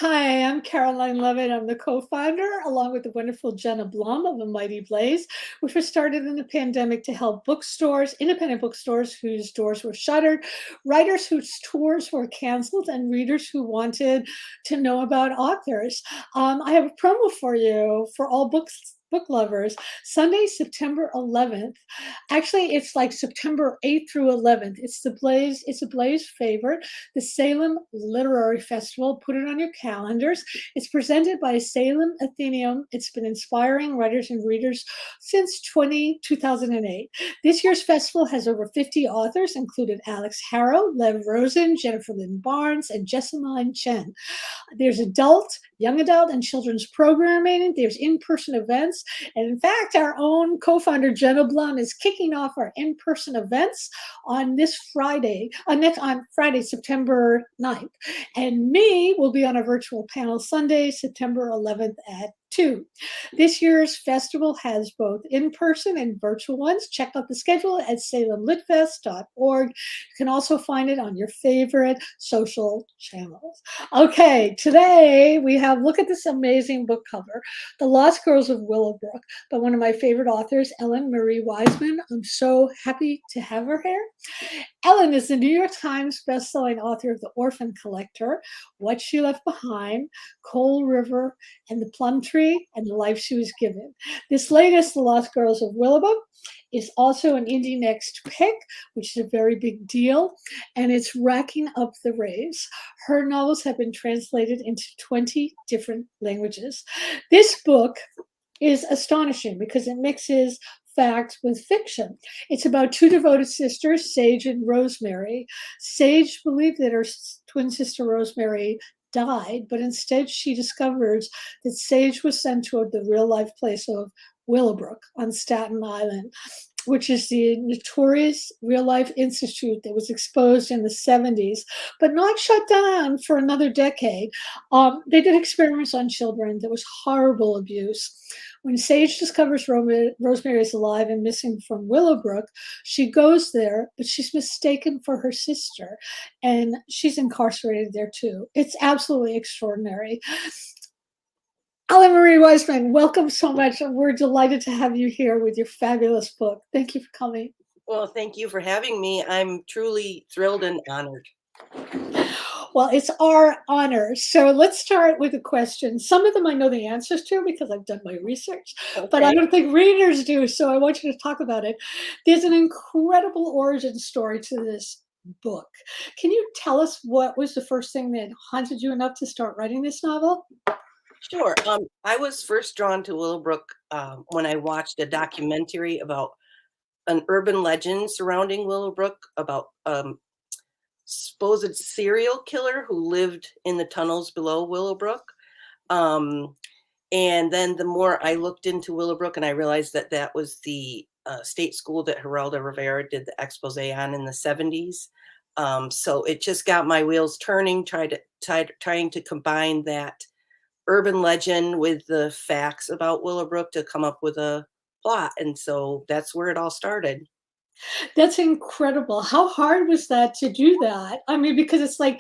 Hi, I'm Caroline Leavitt. I'm the co-founder, along with the wonderful Jenna Blum of The Mighty Blaze, which was started in the pandemic to help bookstores, independent bookstores whose doors were shuttered, writers whose tours were canceled, and readers who wanted to know about authors. I have a promo for you for all book lovers. Sunday, September 11th. Actually, it's like September 8th through 11th. It's a Blaze favorite, the Salem Literary Festival. Put it on your calendars. It's presented by Salem Athenaeum. It's been inspiring writers and readers since 2008. This year's festival has over 50 authors, including Alex Harrow, Lev Rosen, Jennifer Lynn Barnes, and Jessamine Chen. There's adult, young adult, and children's programming. There's in-person events. And in fact, our own co-founder, Jenna Blum, is kicking off our in-person events on this Friday, on Friday, September 9th. And me will be on a virtual panel Sunday, September 11th at 2. This year's festival has both in-person and virtual ones. Check out the schedule at salemlitfest.org. You can also find it on your favorite social channels. Okay, today we have, look at this amazing book cover, The Lost Girls of Willowbrook, by one of my favorite authors, ELLEN MARIE WISEMAN. I'm so happy to have her here. Ellen is the New York Times bestselling author of The Orphan Collector, What She Left Behind, Coal River, and The Plum Tree, and the Life She Was Given. This latest, The Lost Girls of Willowbrook, is also an Indie Next pick, which is a very big deal, and it's racking up the raves. Her novels have been translated into 20 different languages. This book is astonishing because it mixes fact with fiction. It's about two devoted sisters, Sage and Rosemary. Sage believed that her twin sister Rosemary died, but instead she discovers that Sage was sent to the real-life place of Willowbrook on Staten Island, which is the notorious real-life institute that was exposed in the 70s, but not shut down for another decade. They did experiments on children. There was horrible abuse. When Sage discovers Rosemary is alive and missing from Willowbrook, she goes there, but she's mistaken for her sister, and she's incarcerated there too. It's absolutely extraordinary. ELLEN MARIE WISEMAN, welcome so much. We're delighted to have you here with your fabulous book. Thank you for coming. Well, thank you for having me. I'm truly thrilled and honored. Well, it's our honor. So let's start with a question. Some of them I know the answers to because I've done my research, but I don't think readers do. So I want you to talk about it. There's an incredible origin story to this book. Can you tell us what was the first thing that haunted you enough to start writing this novel? Sure. I was first drawn to Willowbrook when I watched a documentary about an urban legend surrounding Willowbrook about supposed serial killer who lived in the tunnels below Willowbrook. And then the more I looked into Willowbrook, and I realized that that was the state school that Geraldo Rivera did the expose on in the 70s. So it just got my wheels turning, trying to combine that urban legend with the facts about Willowbrook to come up with a plot. And so that's where it all started. That's incredible. How hard was that to do that? I mean, because it's like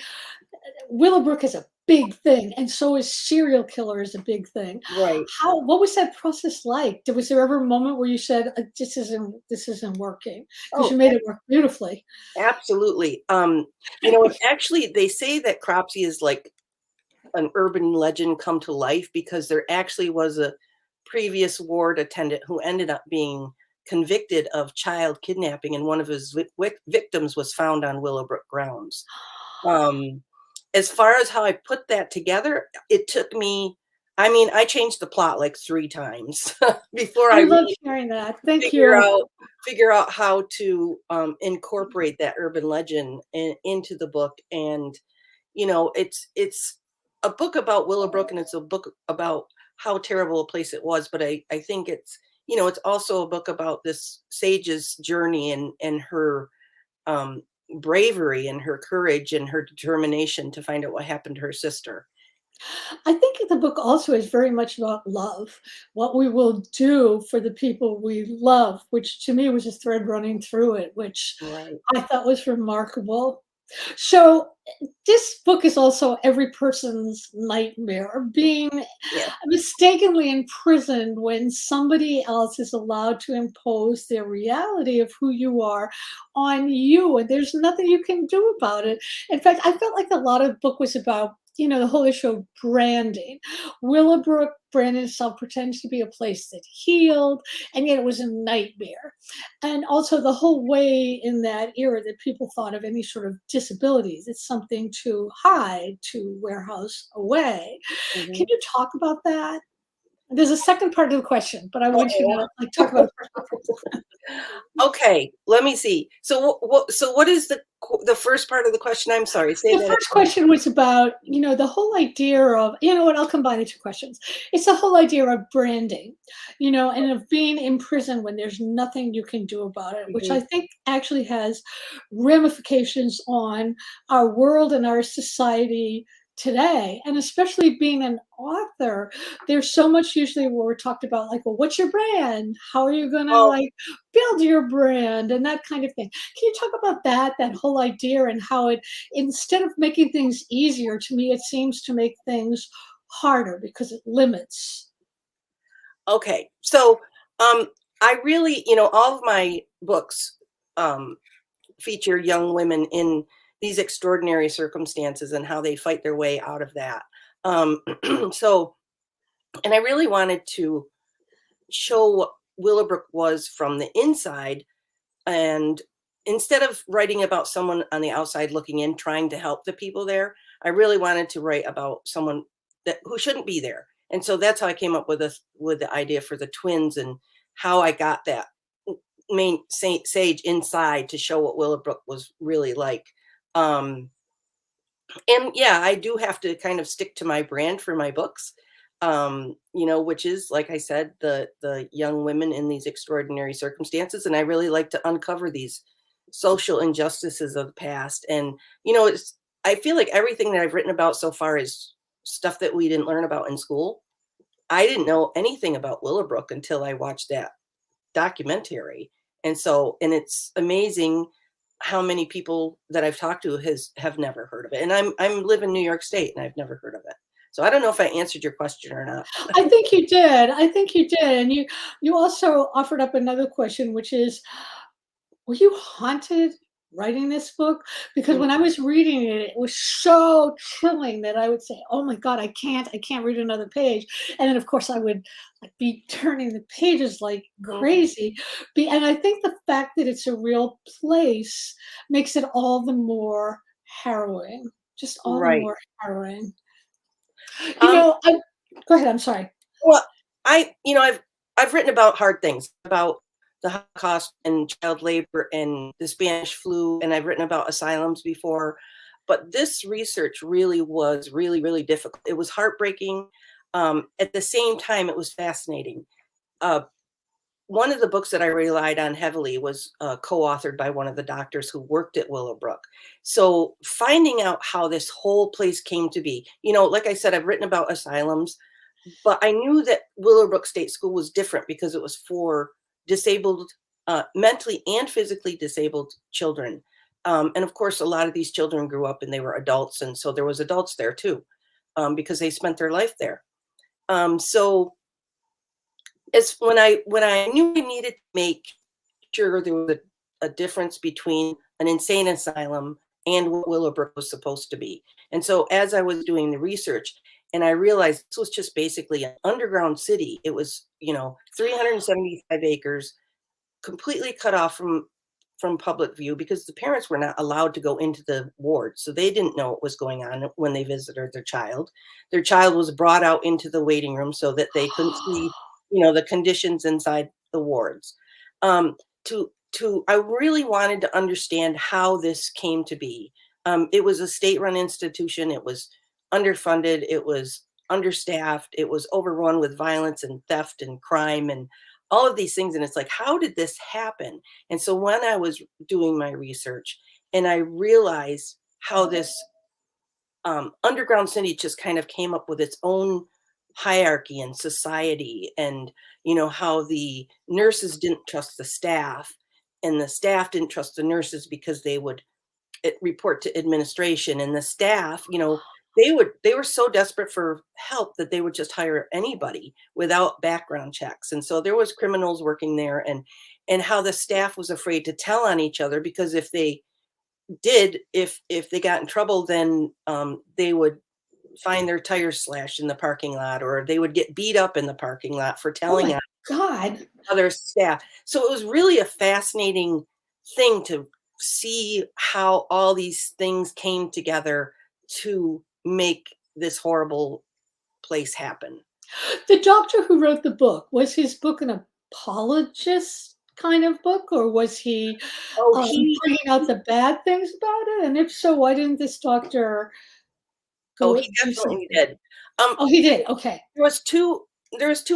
Willowbrook is a big thing, and so is serial killer is a big thing. Right. What was that process like? Was there ever a moment where you said, this isn't working? Because Oh, you made it work beautifully. absolutely. Actually, they say that Cropsey is like an urban legend come to life because there actually was a previous ward attendant who ended up being convicted of child kidnapping, and one of his victims was found on Willowbrook grounds. As far as how I put that together, it took me, I changed the plot like 3 times before I I love really hearing that. Thank you. figure out how to incorporate that urban legend into the book. And it's a book about Willowbrook, and it's a book about how terrible a place it was. But I think it's also a book about this Sage's journey and her bravery and her courage and her determination to find out what happened to her sister. I think the book also is very much about love, what we will do for the people we love, which to me was a thread running through it, which Right. I thought was remarkable. So this book is also every person's nightmare of being Yeah. mistakenly imprisoned when somebody else is allowed to impose their reality of who you are on you, and there's nothing you can do about it. In fact, I felt like a lot of the book was about, the whole issue of branding. Willowbrook branded itself pretends to be a place that healed, and yet it was a nightmare. And also the whole way in that era that people thought of any sort of disabilities, it's something to hide, to warehouse away. Can Mhm. you talk about that? There's a second part to the question, but I want you Oh. to like talk about the first part first. Okay, let me see. So what is the first part of the question? I'm sorry. Say The that first again. question was about, the whole idea of, you know what, I'll combine the two questions. It's the whole idea of branding, and of being in prison when there's nothing you can do about it, which I Mhm. think actually has ramifications on our world and our society today. And especially being an author, there's so much usually where we're talked about, like, well, what's your brand? How are you gonna Well, like build your brand and that kind of thing? Can you talk about that whole idea and how it, instead of making things easier, to me, it seems to make things harder because it limits. okay. So, I really, all of my books um, feature young women in these extraordinary circumstances and how they fight their way out of that. Um, so, and I really wanted to show what Willowbrook was from the inside. And instead of writing about someone on the outside looking in, trying to help the people there, I really wanted to write about someone that who shouldn't be there. And so that's how I came up with the idea for the twins and how I got that main Saint Sage inside to show what Willowbrook was really like. Um, and yeah, I do have to kind of stick to my brand for my books. Which is, like I said, the young women in these extraordinary circumstances, and I really like to uncover these social injustices of the past. And it's I feel like everything that I've written about so far is stuff that we didn't learn about in school. I didn't know anything about Willowbrook until I watched that documentary. And it's amazing how many people that I've talked to have never heard of it. And I'm live in New York State and I've never heard of it. So I don't know if I answered your question or not. I think you did. I think you did. And you also offered up another question, which is, were you haunted writing this book? Because Mm. when I was reading it, it was so chilling that I would say, "Oh my God, I can't read another page." And then, of course, I would like be turning the pages like Mhm. crazy. And I think the fact that it's a real place makes it all the more harrowing. Just all the Right. more harrowing. You Um, know, I, Go ahead. I'm sorry. well, I've written about hard things, about the Holocaust and child labor and the Spanish flu, and I've written about asylums before. But this research really was really, really difficult. It was heartbreaking. At the same time, it was fascinating. Uh, One of the books that I relied on heavily was co-authored by one of the doctors who worked at Willowbrook. So finding out how this whole place came to be, like I said, I've written about asylums, but I knew that Willowbrook State School was different because it was for disabled, mentally and physically disabled children. And of course, a lot of these children grew up and they were adults, and so there was adults there too, because they spent their life there. So it's when I knew I needed to make sure there was a difference between an insane asylum and what Willowbrook was supposed to be. And so as I was doing the research, and I realized this was just basically an underground city. It was, 375 acres, completely cut off from public view because the parents were not allowed to go into the ward. So they didn't know what was going on when they visited their child. Their child was brought out into the waiting room so that they couldn't see, the conditions inside the wards. I really wanted to understand how this came to be. It was a state-run institution. It was underfunded. It was understaffed. It was overrun with violence and theft and crime and all of these things. And it's like, how did this happen? And so when I was doing my research and I realized how this underground city just kind of came up with its own hierarchy and society, and how the nurses didn't trust the staff and the staff didn't trust the nurses because they would report to administration, and the staff, they were so desperate for help that they would just hire anybody without background checks. And so there was criminals working there, and how the staff was afraid to tell on each other, because if they did, if they got in trouble, then they would find their tires slashed in the parking lot, or they would get beat up in the parking lot for Oh telling my on God. other staff. So it was really a fascinating thing to see how all these things came together to make this horrible place happen. The doctor who wrote the book, was his book an apologist kind of book, or was he Oh, he bringing out the bad things about it? And if so, why didn't this doctor oh, go he do definitely something? did. Oh, he did. Okay. There was two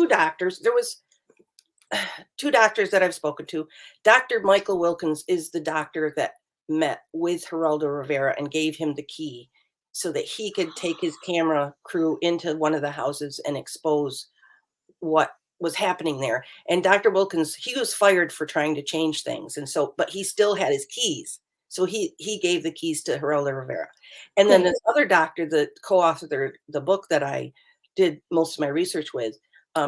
doctors. There was two doctors that I've spoken to. Dr. Michael Wilkins is the doctor that met with Geraldo Rivera and gave him the key so that he could take his camera crew into one of the houses and expose what was happening there. And Dr. Wilkins, he was fired for trying to change things. And so, but he still had his keys. So he gave the keys to Geraldo Rivera. And then Great. this other doctor, the co-authored the book that I did most of my research with,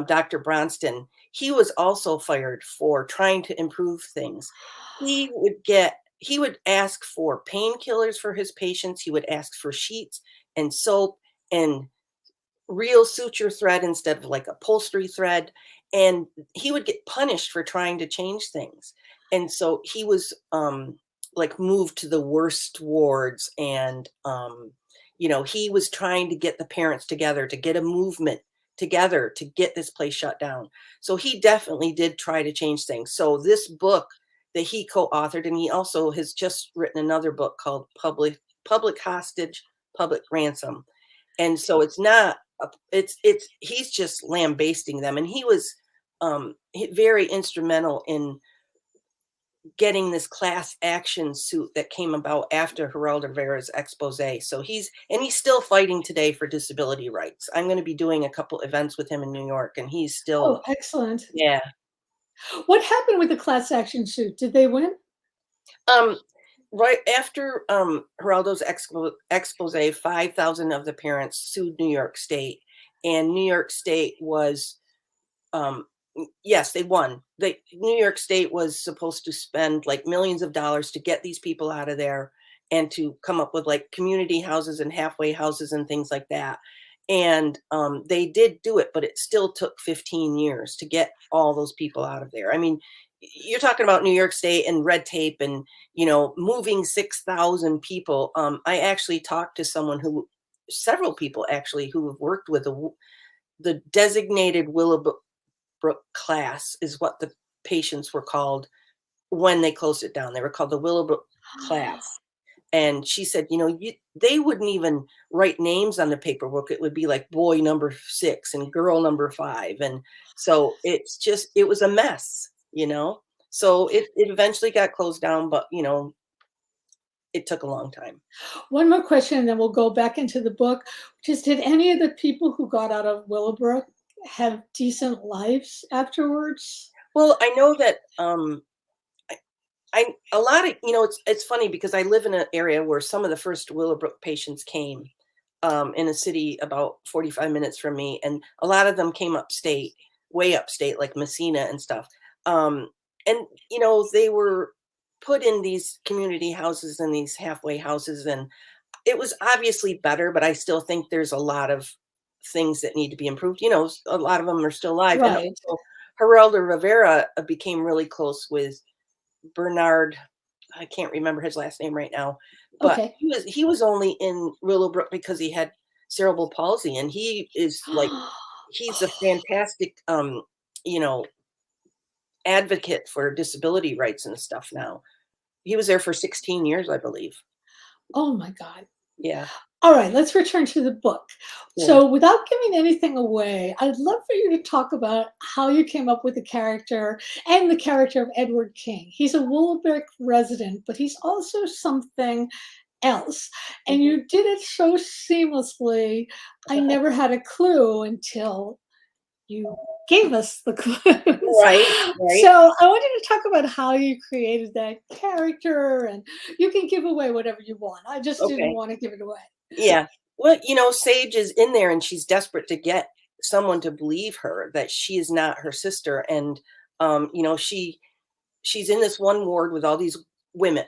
Dr. Bronston, he was also fired for trying to improve things. He would ask for painkillers for his patients. He would ask for sheets and soap and real suture thread instead of like upholstery thread. And he would get punished for trying to change things. And so he was like moved to the worst wards. And, he was trying to get the parents together, to get a movement together to get this place shut down. So he definitely did try to change things. So this book that he co-authored, and he also has just written another book called Public Hostage, Public Ransom. And so it's not, he's just lambasting them. And he was very instrumental in getting this class action suit that came about after Geraldo Rivera's expose. So he's still fighting today for disability rights. I'm going to be doing a couple events with him in New York, and he's Oh, still, excellent. yeah. What happened with the class action suit? Did they win? Right after Geraldo's expose, 5,000 of the parents sued New York State, and New York State was, yes, they won. New York State was supposed to spend like millions of dollars to get these people out of there and to come up with like community houses and halfway houses and things like that. And they did do it, but it still took 15 years to get all those people out of there. I mean, you're talking about New York State and red tape and, moving 6,000 people. I actually talked to several people actually, who have worked with the designated Willowbrook class is what the patients were called when they closed it down. They were called the Willowbrook class. And she said, they wouldn't even write names on the paperwork. It would be like boy number 6 and girl number 5. And so it was a mess, So it eventually got closed down, but, it took a long time. One more question, and then we'll go back into the book. Just did any of the people who got out of Willowbrook have decent lives afterwards? Well, I know that a lot of, it's funny because I live in an area where some of the first Willowbrook patients came in a city about 45 minutes from me. And a lot of them came upstate, way upstate, like Messina and stuff. And, they were put in these community houses and these halfway houses. And it was obviously better, but I still think there's a lot of things that need to be improved. A lot of them are still alive. And Right. also, Geraldo Rivera became really close with Bernard. I can't remember his last name right now, but Okay. he was only in Willowbrook because he had cerebral palsy, and he is like, he's a fantastic advocate for disability rights and stuff now. He was there for 16 years, I believe. Oh my God. Yeah. All right, let's return to the book. Yeah. So, without giving anything away, I'd love for you to talk about how you came up with the character and the character of Edward King. He's a Willowbrook resident, but he's also something else. And you did it so seamlessly. I never had a clue until you gave us the clues. Right, right. So I wanted to talk about how you created that character, and you can give away whatever you want. I just didn't Okay. want to give it away. Yeah. Well, Sage is in there and she's desperate to get someone to believe her that she is not her sister. And she's in this one ward with all these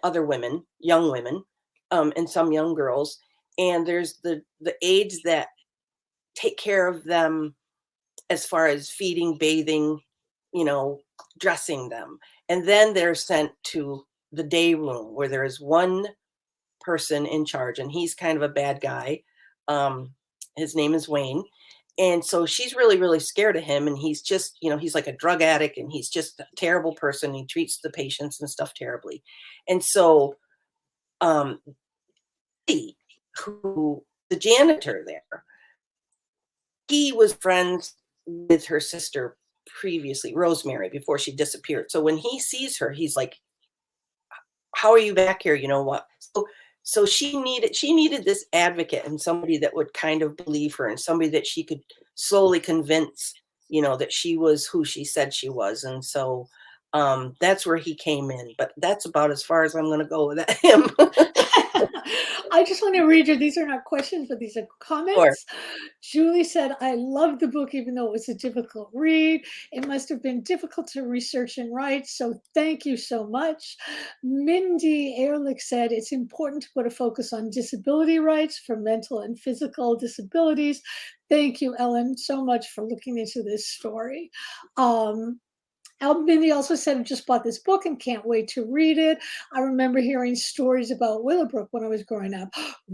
other women, young women, and some young girls. And there's the aides that take care of them as far as feeding, bathing, you know, dressing them. And then they're sent to the day room where there is one person in charge, and he's kind of a bad guy. His name is Wayne. And so she's really, really scared of him. And he's just, he's like a drug addict and he's just a terrible person. He treats the patients and stuff terribly. And so, um, who the janitor there, he was friends with her sister previously, Rosemary, before she disappeared. So when he sees her, he's like, how are you back here? You know what? So she needed this advocate and somebody that would kind of believe her and somebody that she could slowly convince, that she was who she said she was. And so that's where he came in. But that's about as far as I'm going to go with him. I just want to read you. These are not questions, but these are Sure. comments. Julie said, I loved the book, even though it was a difficult read. It must have been difficult to research and write. So thank you so much. Mindy Ehrlich said, it's important to put a focus on disability rights for mental and physical disabilities. Thank you, Ellen, so much for looking into this story. Mindy also said, I just bought this book and can't wait to read it. I remember hearing stories about Willowbrook when I was growing up.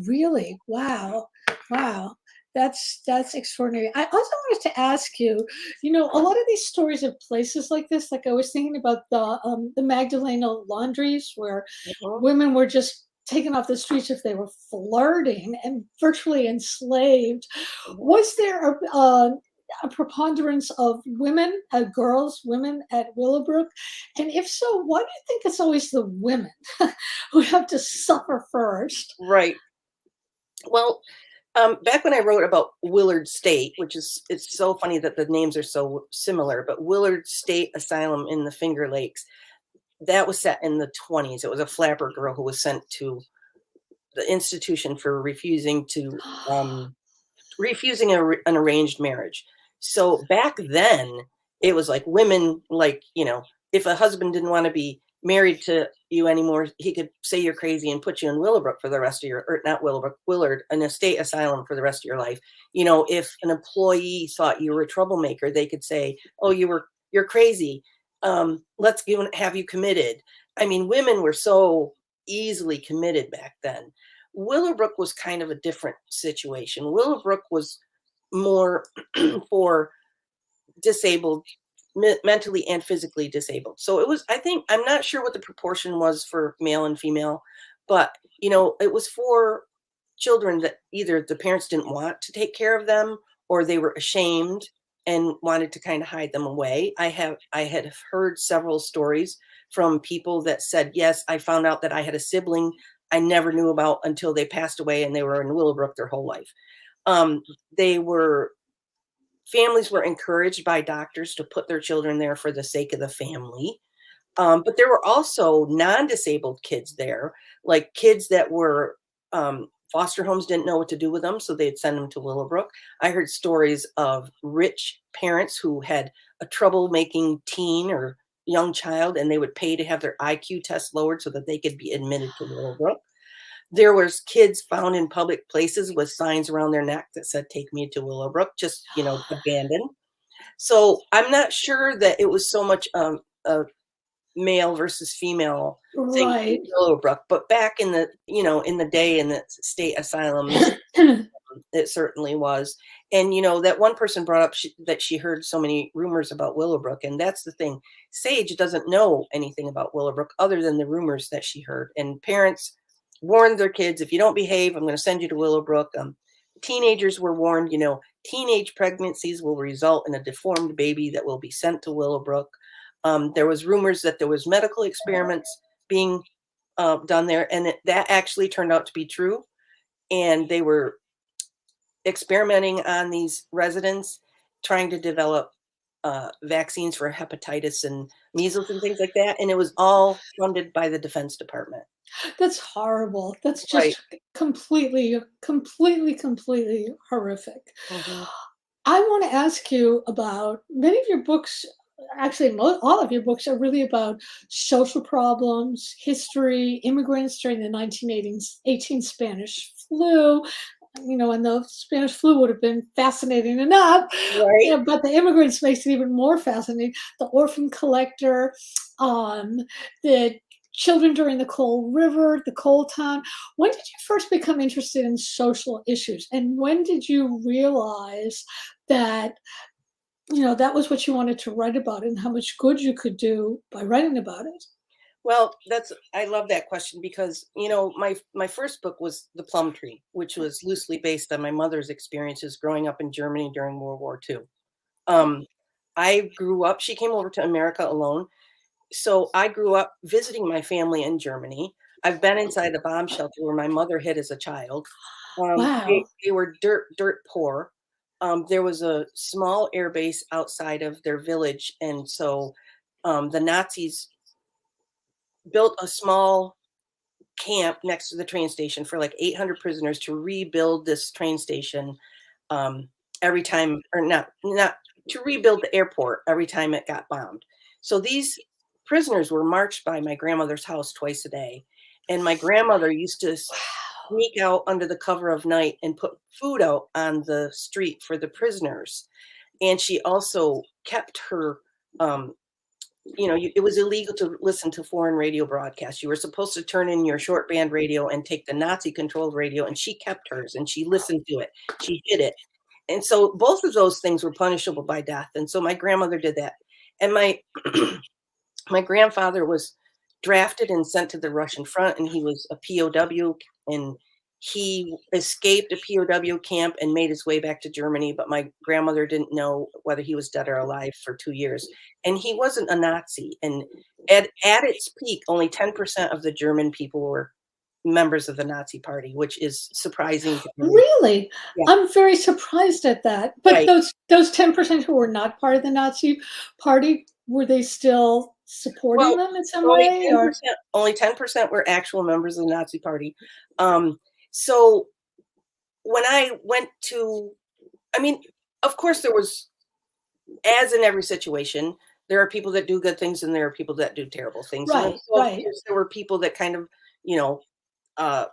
Really? Wow. Wow. That's extraordinary. I also wanted to ask you, a lot of these stories of places like this, like I was thinking about the Magdalena laundries where Mhm. women were just taken off the streets if they were flirting and virtually enslaved. Was there a preponderance of women, women at Willowbrook? And if so, why do you think it's always the women who have to suffer first? Right. Well, back when I wrote about Willard State, it's so funny that the names are so similar, but Willard State Asylum in the Finger Lakes, that was set in the 20s. It was a flapper girl who was sent to the institution for refusing an arranged marriage. So back then, it was like women, like, if a husband didn't want to be married to you anymore, he could say you're crazy and put you in Willowbrook for the rest of or not Willowbrook, Willard, an estate asylum for the rest of your life. If an employee thought you were a troublemaker, they could say, oh, you're crazy. Let's have you committed. I mean, women were so easily committed back then. Willowbrook was kind of a different situation. Willowbrook was more for disabled, mentally and physically disabled. So it was, I think, I'm not sure what the proportion was for male and female, but it was for children that either the parents didn't want to take care of them or they were ashamed and wanted to kind of hide them away. I had heard several stories from people that said, yes, I found out that I had a sibling I never knew about until they passed away and they were in Willowbrook their whole life. They were Families were encouraged by doctors to put their children there for the sake of the family. But there were also non-disabled kids there, like kids that were foster homes didn't know what to do with them, so they'd send them to Willowbrook. I heard stories of rich parents who had a troublemaking teen or young child, and they would pay to have their IQ test lowered so that they could be admitted to Willowbrook. There was kids found in public places with signs around their neck that said, take me to Willowbrook, just, abandoned. So I'm not sure that it was so much a male versus female thing in Right. Willowbrook, but back in the day in the state asylums, it certainly was. And that one person brought up that she heard so many rumors about Willowbrook, and that's the thing. Sage doesn't know anything about Willowbrook other than the rumors that she heard. And parents warned their kids, if you don't behave, I'm going to send you to Willowbrook. Teenagers were warned, teenage pregnancies will result in a deformed baby that will be sent to Willowbrook. There was rumors that there was medical experiments being done there, and that actually turned out to be true. And they were experimenting on these residents trying to develop vaccines for hepatitis and measles and things like that, and it was all funded by the Defense Department. That's horrible. That's Right. just completely, completely, completely horrific. Mhm. I want to ask you about many of your books. Actually, all of your books are really about social problems, history, immigrants during the 1918 Spanish flu. And the Spanish flu would have been fascinating enough, Right. but the immigrants makes it even more fascinating. The orphan collector, um, the children during the Coal River, the coal town. When did you first become interested in social issues? And when did you realize that, that was what you wanted to write about and how much good you could do by writing about it? Well, I love that question because, my first book was The Plum Tree, which was loosely based on my mother's experiences growing up in Germany during World War II. Um, I grew up, she came over to America alone. So I grew up visiting my family in Germany. I've been inside a bomb shelter where my mother hid as a child. Wow. They were dirt poor. There was a small air base outside of their village. And so the Nazis built a small camp next to the train station for like 800 prisoners to rebuild this train station every time, or not to rebuild the airport every time it got bombed. So these prisoners were marched by my grandmother's house twice a day, and my grandmother used to sneak out under the cover of night and put food out on the street for the prisoners. And she also kept her it was illegal to listen to foreign radio broadcasts. You were supposed to turn in your short band radio and take the Nazi controlled radio, and she kept hers and she listened to it. She hid it. And so both of those things were punishable by death. And so my grandmother did that. And my my grandfather was drafted and sent to the Russian front, and he was a POW, and he escaped a POW camp and made his way back to Germany. But my grandmother didn't know whether he was dead or alive for 2 years. And he wasn't a Nazi. And at its peak, only 10% of the German people were members of the Nazi party, which is surprising to me. Really? Yeah, I'm very surprised at that. But right. those 10% who were not part of the Nazi party, were they still supporting Well, them in some only way? Or 10%, only 10% were actual members of the Nazi party. So when I went to, I mean, of course there was, as in every situation, there are people that do good things and there are people that do terrible things. And then, right, so of right. course there were people that kind of, you know, uh,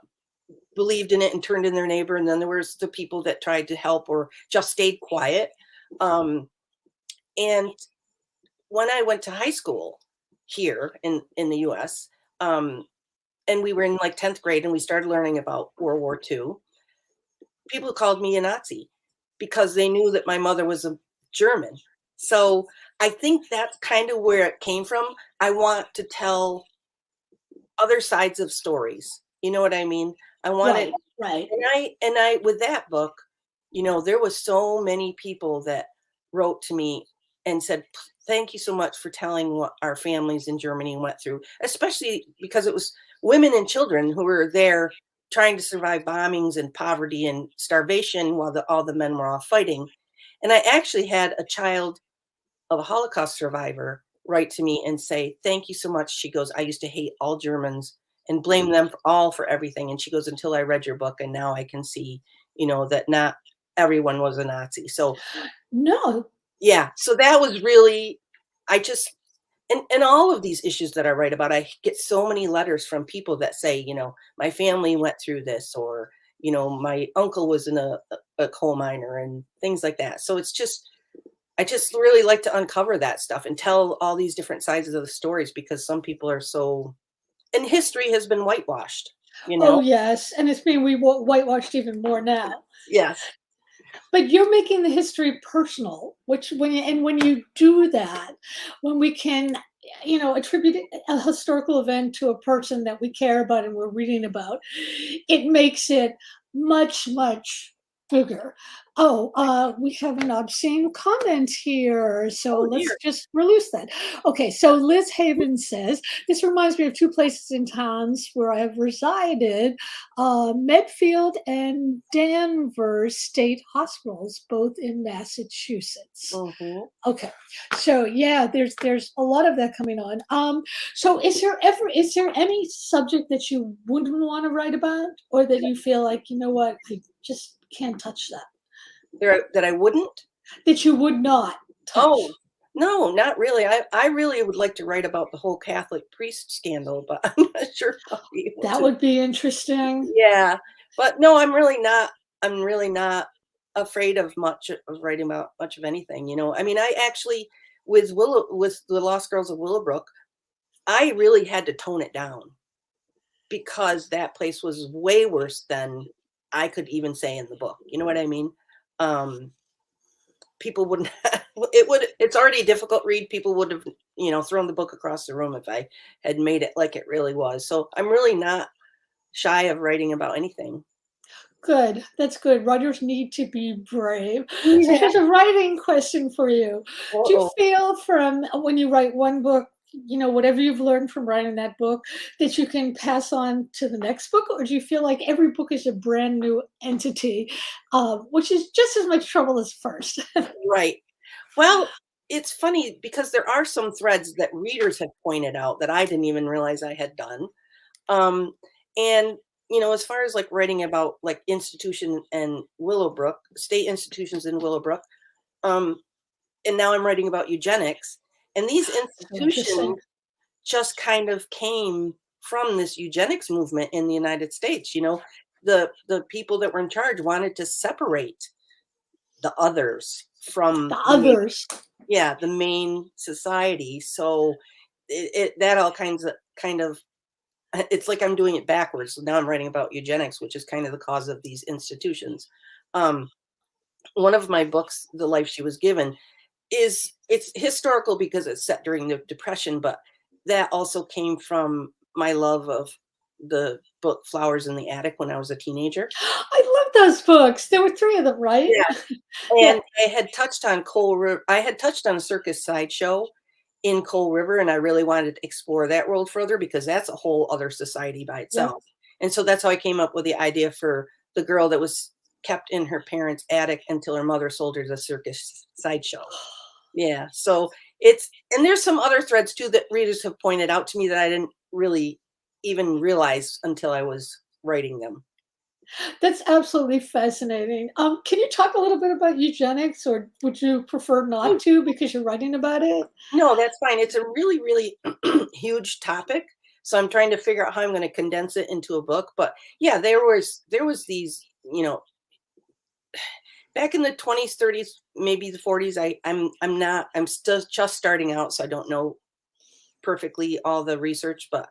believed in it and turned in their neighbor. And then there was the people that tried to help or just stayed quiet. Um, and when I went to high school here in the US, and we were in like 10th grade and we started learning about World War II, people called me a Nazi because they knew that my mother was a German. So I think that's kind of where it came from. I want to tell other sides of stories. You know what I mean? I wanted, Right, right. and I with that book, there was so many people that wrote to me and said, thank you so much for telling what our families in Germany went through, especially because it was women and children who were there trying to survive bombings and poverty and starvation while all the men were off fighting. And I actually had a child of a Holocaust survivor write to me and say, thank you so much. She goes, I used to hate all Germans and blame them for everything. And she goes, until I read your book, and now I can see, that not everyone was a Nazi. So No. yeah, so that was really, I just, and all of these issues that I write about, I get so many letters from people that say, my family went through this, or, my uncle was in a coal miner and things like that. So it's just, I just really like to uncover that stuff and tell all these different sides of the stories, because some people are so, and history has been whitewashed, you Oh, know? yes, and it's being whitewashed even more now. Yes. But you're making the history personal, which when you do that, when we can, attribute a historical event to a person that we care about and we're reading about, it makes it much, much bigger. We have an obscene comment here, so Oh let's dear. just release that. Okay, so Liz Haven says, this reminds me of two places in towns where I have resided, Medfield and Danvers State Hospitals, both in Massachusetts. Mhm. Okay, so yeah, there's a lot of that coming on. So is there any subject that you wouldn't want to write about, or that you feel like, you know what, I just can't touch that, That I wouldn't? that you would not touch? Oh, no, not really. I really would like to write about the whole Catholic priest scandal, but I'm not sure if I'll be able That to. would be interesting. Yeah, but no, I'm really not afraid of much of writing about much of anything, you know? I mean, I actually with the Lost Girls of Willowbrook, I really had to tone it down because that place was way worse than I could even say in the book. You know what I mean? Um, People wouldn't it's already a difficult read. People would have, you know, thrown the book across the room if I had made it like it really was. So I'm really not shy of writing about anything. Good. That's good. Writers need to be brave. So Yeah. here's a writing question for you. Do you Uh-oh. feel from when you write one book, you know, whatever you've learned from writing that book, that you can pass on to the next book? Or do you feel like every book is a brand new entity, which is just as much trouble as first? Right. Well, it's funny because there are some threads that readers have pointed out that I didn't even realize I had done. Um, and you know, as far as like writing about like institution and Willowbrook, state institutions in Willowbrook, um, and now I'm writing about eugenics. And these So interesting. institutions just kind of came from this eugenics movement in the United States. You know, the people that were in charge wanted to separate the others from The the main, others. yeah, the main society. So that all kind of it's like I'm doing it backwards. So now I'm writing about eugenics, which is kind of the cause of these institutions. Um, One of my books, The Life She Was Given, it's historical because it's set during the Depression, but that also came from my love of the book Flowers in the Attic when I was a teenager. I love those books. There were three of them, right? Yeah. Yeah. And I had touched on Coal River. I had touched on a circus sideshow in Coal River, and I really wanted to explore that world further because that's a whole other society by Yep. itself. And so that's how I came up with the idea for the girl that was kept in her parents' attic until her mother sold her the circus sideshow. Yeah. So and there's some other threads too that readers have pointed out to me that I didn't really even realize until I was writing them. That's absolutely fascinating. Can you talk a little bit about eugenics, or would you prefer not to because you're writing about it? No, that's fine. It's a really, really huge topic. So I'm trying to figure out how I'm going to condense it into a book. But yeah, there was these, you know, back in the 20s, 30s, maybe the 40s. I'm still just starting out, so I don't know perfectly all the research, but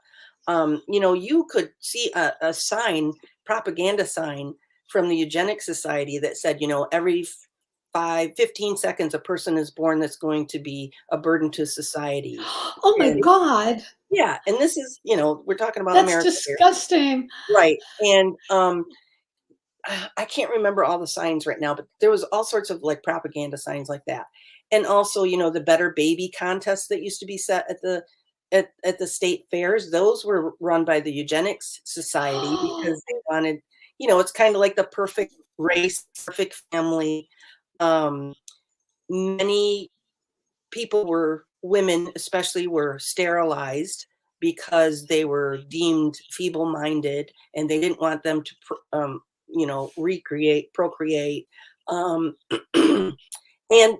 you know, you could see a sign, propaganda sign from the Eugenics Society that said, you know, every 15 seconds a person is born that's going to be a burden to society. Oh my And God, yeah, and this is, you know, we're talking about that's America here. disgusting. Right. And I can't remember all the signs right now, but there was all sorts of like propaganda signs like that. And also, you know, the Better Baby contests that used to be set at the state fairs, those were run by the Eugenics Society because they wanted, you know, it's kind of like the perfect race, perfect family. Um, Many women especially, were sterilized because they were deemed feeble-minded and they didn't want them to you know, procreate. um, and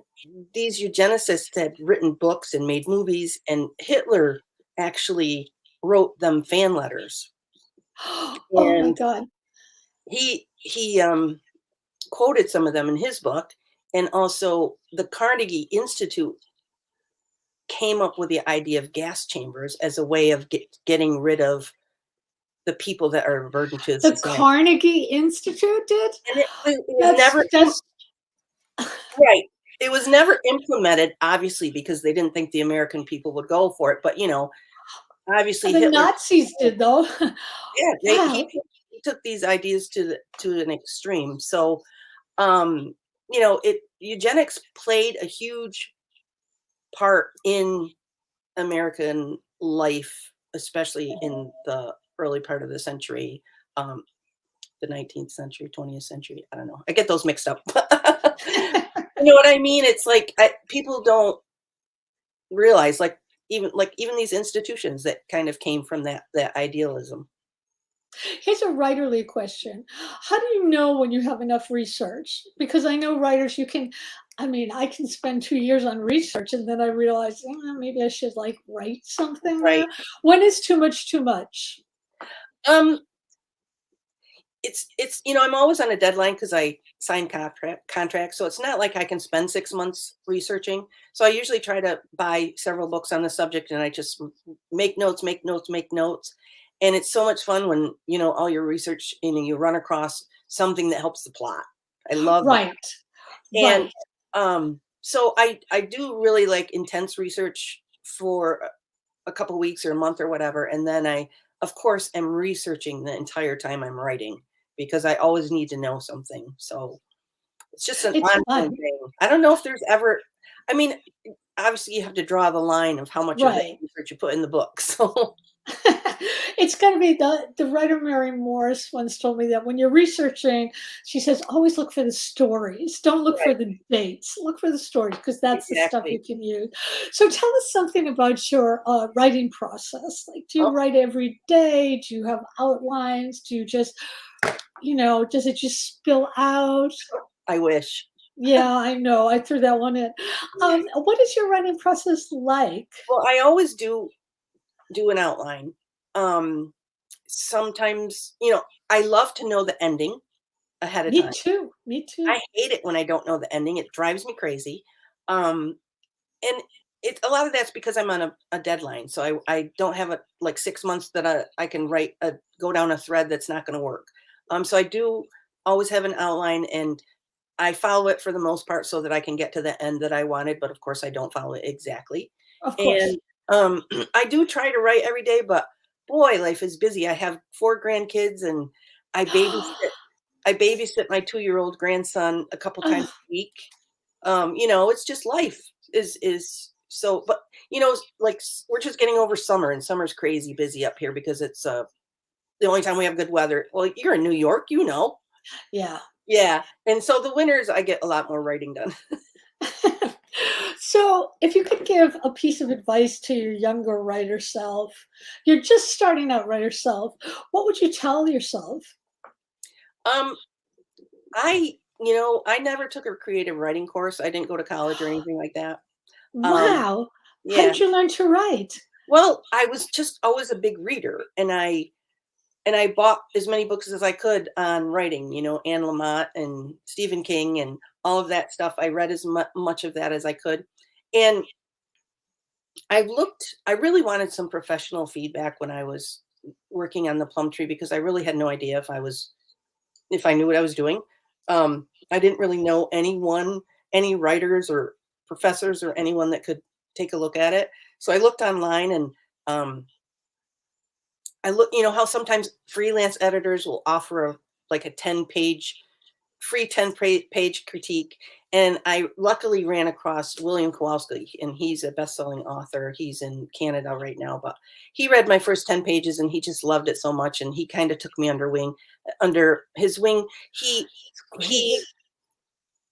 these eugenicists had written books and made movies, and Hitler actually wrote them fan letters. Oh my And God. he quoted some of them in his book. And also the Carnegie Institute came up with the idea of gas chambers as a way of getting rid of the people that are a burden to The society. Carnegie Institute did? And it was never That's right. It was never implemented, obviously, because they didn't think the American people would go for it. But you know, obviously the Hitler, Nazis did though. yeah, Wow. he took these ideas to an extreme. So You know, eugenics played a huge part in American life, especially in the early part of the century, the 19th century, 20th century. I don't know. I get those mixed up. You know what I mean? It's like people don't realize, like even these institutions that kind of came from that idealism. Here's a writerly question. How do you know when you have enough research? Because I know writers, you can, I mean, I can spend 2 years on research and then I realize maybe I should like write something Right. now. When is too much too much? Um, it's you know, I'm always on a deadline because I sign contracts, so it's not like I can spend 6 months researching. So I usually try to buy several books on the subject, and I just make notes, make notes, make notes. And it's so much fun when you know all your research and you run across something that helps the plot. I love that. Right, And right. so I do really like intense research for a couple weeks or a month or whatever, and then I of course am researching the entire time I'm writing because I always need to know something. So it's just an It's ongoing fun. thing. I don't know if there's ever, I mean, obviously you have to draw the line of how much of that Right. research you put in the book. So It's gonna be the writer Mary Morris once told me that when you're researching, she says, always look for the stories. Don't look for right, the dates. Look for the stories because that's the stuff you exactly. can use. So tell us something about your writing process. Like, do you Oh, write every day? Do you have outlines? Do you just, does it just spill out? I wish. Yeah, I know. I threw that one in. What is your writing process like? Well, I always do an outline. Um, Sometimes, you know, I love to know the ending ahead of Me time. too. Me I too. hate it when I don't know the ending. It drives me crazy. Um, and it a lot of that's because I'm on a deadline. So I don't have like 6 months that I can go down a thread that's not going to work. So I do always have an outline and I follow it for the most part so that I can get to the end that I wanted. But of course, I don't follow it exactly. Of And course. I do try to write every day, but boy, life is busy. I have 4 grandkids and I babysit. I babysit my 2-year-old grandson a couple times Oh, a week. You know, it's just life is so, but you know, like we're just getting over summer and summer's crazy busy up here because it's the only time we have good weather. Well, you're in New York, you know. yeah. Yeah. And so the winters I get a lot more writing done. So, if you could give a piece of advice to your younger writer self, you're just starting out writer self, what would you tell yourself? Um I you know, I never took a creative writing course. I didn't go to college or anything like that. Um Wow. How yeah. did you learn to write? Well, I was just always a big reader and I bought as many books as I could on writing, you know, Anne Lamott and Stephen King and all of that stuff. I read as much of that as I could. And I really wanted some professional feedback when I was working on the Plum Tree because I really had no idea if I knew what I was doing. I didn't really know any writers or professors or anyone that could take a look at it. So I looked online and um, I look, you know, how sometimes freelance editors will offer like a 10-page free 10-page critique. And I luckily ran across William Kowalski, and he's a best-selling author. He's in Canada right now, but he read my first 10 pages and he just loved it so much. And he kind of took me under his wing. Great. He,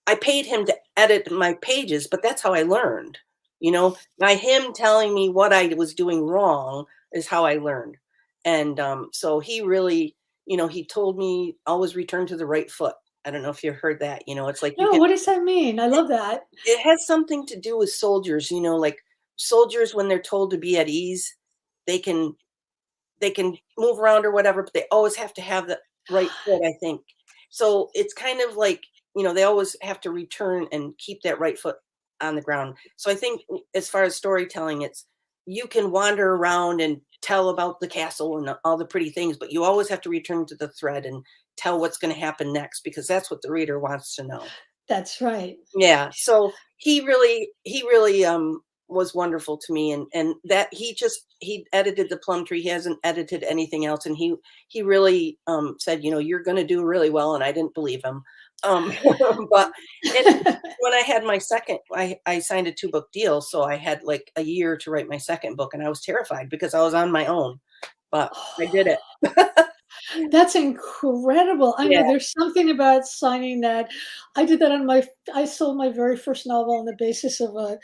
I paid him to edit my pages, but that's how I learned, you know, by him telling me what I was doing wrong is how I learned. And so he really, you know, he told me always return to the right foot. I don't know if you've heard that, you know, it's like you No, can, what does that mean? I it, love that. it has something to do with soldiers, you know, like soldiers when they're told to be at ease, they can they can move around or whatever, but they always have to have the right foot, I think. So it's kind of like, you know, they always have to return and keep that right foot on the ground. So I think as far as storytelling, it's you can wander around and tell about the castle and all the pretty things, but you always have to return to the thread and tell what's going to happen next because that's what the reader wants to know. That's right. Yeah, so he really was wonderful to me and that he edited the Plum Tree. He hasn't edited anything else and he really said, you know, you're going to do really well and I didn't believe him. But when I had my second, I signed a 2-book deal, so I had like a year to write my second book, and I was terrified because I was on my own, but I did it. That's incredible. I know Yeah. there's something about signing that. I sold my very first novel on the basis of a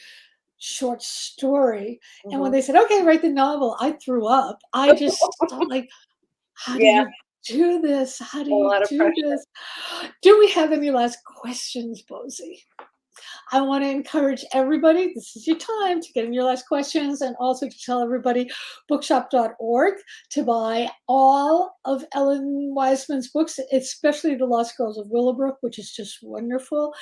short story. And when Mhm. they said, okay, write the novel, I threw up. I just thought like, how do Yeah, you do this? How do a you lot of do pressure. this? Do we have any last questions, Bosie? I want to encourage everybody, this is your time to get in your last questions, and also to tell everybody bookshop.org to buy all of Ellen Wiseman's books, especially The Lost Girls of Willowbrook, which is just wonderful.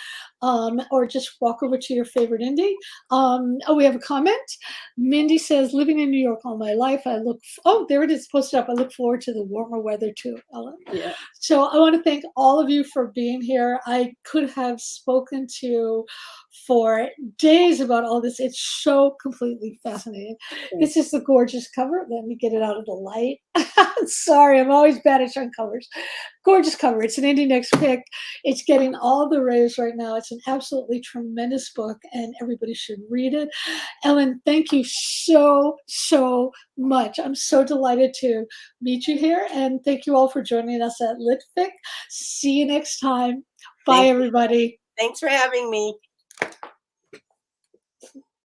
Or just walk over to your favorite indie. Oh, we have a comment. Mindy says, living in New York all my life, oh, there it is posted up. I look forward to the warmer weather too, Ellen. Yeah. So I want to thank all of you for being here. I could have spoken to for days about all this. It's so completely fascinating. This is the gorgeous cover. Let me get it out of the light. Sorry, I'm always bad at showing covers. Gorgeous cover. It's an indie next pick. It's getting all the raves right now. It's an absolutely tremendous book, and everybody should read it. Ellen, thank you so, so much. I'm so delighted to meet you here, and thank you all for joining us at Lit Fic. See you next time. Bye, Thank you. everybody. Thanks for having me.